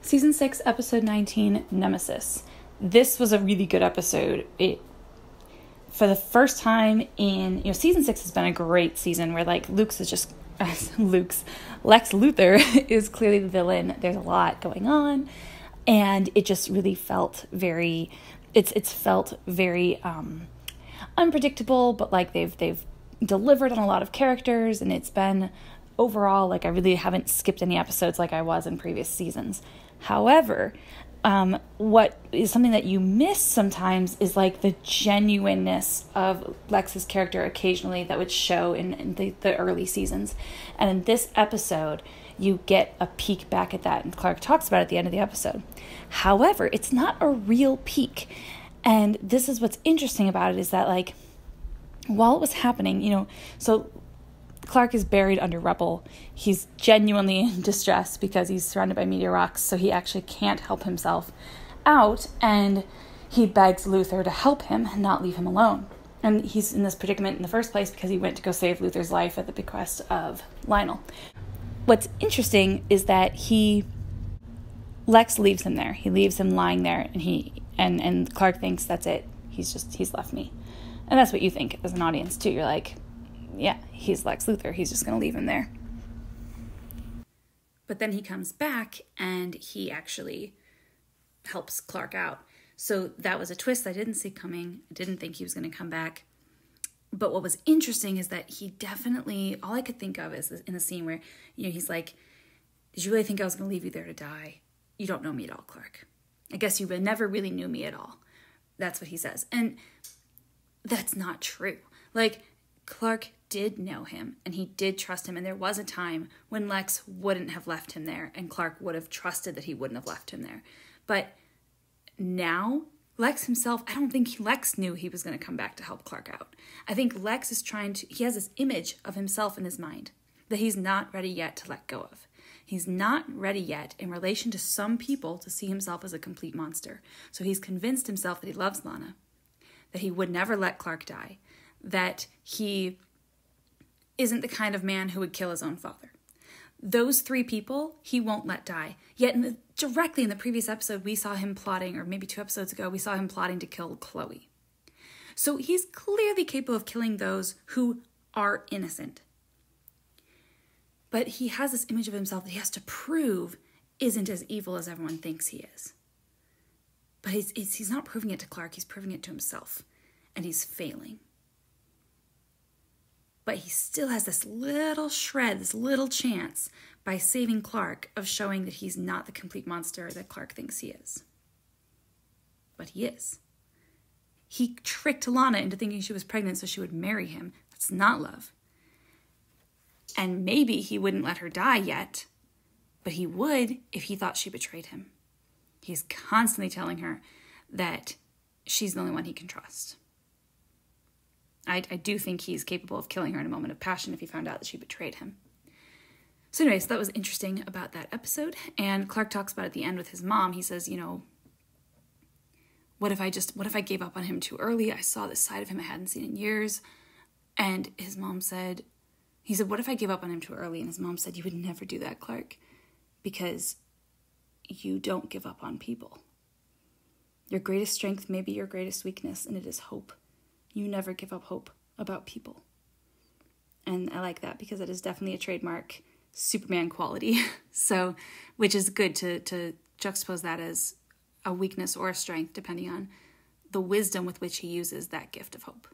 Season 6, Episode 19, Nemesis. This was a really good episode. For the first time in, Season 6 has been a great season where, Lex Luthor is clearly the villain. There's a lot going on, and it just really felt very, it's felt very unpredictable, but they've delivered on a lot of characters, and it's been overall, I really haven't skipped any episodes like I was in previous seasons. However, what is something that you miss sometimes is the genuineness of Lex's character occasionally that would show in the early seasons. And in this episode, you get a peek back at that, and Clark talks about it at the end of the episode. However, it's not a real peek. And this is what's interesting about it, is that while it was happening, so Clark is buried under rubble. He's genuinely in distress because he's surrounded by meteor rocks, so he actually can't help himself out, and he begs Luthor to help him and not leave him alone. And he's in this predicament in the first place because he went to go save Luthor's life at the bequest of Lionel. What's interesting is that Lex leaves him there. He leaves him lying there, and Clark thinks that's it. He's left me. And that's what you think as an audience too. You're like, yeah, he's Lex Luthor. He's just going to leave him there. But then he comes back and he actually helps Clark out. So that was a twist I didn't see coming. I didn't think he was going to come back. But what was interesting is that he definitely, all I could think of is in the scene where, he's like, did you really think I was going to leave you there to die? You don't know me at all, Clark. I guess you never really knew me at all. That's what he says. And that's not true. Clark did know him, and he did trust him, and there was a time when Lex wouldn't have left him there, and Clark would have trusted that he wouldn't have left him there. But now, Lex himself, I don't think Lex knew he was going to come back to help Clark out. I think Lex is he has this image of himself in his mind that he's not ready yet to let go of. He's not ready yet in relation to some people to see himself as a complete monster. So he's convinced himself that he loves Lana, that he would never let Clark die, that he isn't the kind of man who would kill his own father. Those three people he won't let die. Yet directly in the previous episode, we saw him plotting, or maybe 2 episodes ago, we saw him plotting to kill Chloe. So he's clearly capable of killing those who are innocent. But he has this image of himself that he has to prove isn't as evil as everyone thinks he is. But he's not proving it to Clark, he's proving it to himself. And he's failing. But he still has this little shred, this little chance by saving Clark of showing that he's not the complete monster that Clark thinks he is. But he is. He tricked Lana into thinking she was pregnant so she would marry him. That's not love. And maybe he wouldn't let her die yet, but he would if he thought she betrayed him. He's constantly telling her that she's the only one he can trust. I do think he's capable of killing her in a moment of passion if he found out that she betrayed him. So anyways, that was interesting about that episode. And Clark talks about it at the end with his mom. He says, what if I gave up on him too early? I saw this side of him I hadn't seen in years. And his mom said, what if I gave up on him too early? And his mom said, you would never do that, Clark, because you don't give up on people. Your greatest strength may be your greatest weakness, and it is hope. You never give up hope about people. And I like that because it is definitely a trademark Superman quality. So, which is good to juxtapose that as a weakness or a strength, depending on the wisdom with which he uses that gift of hope.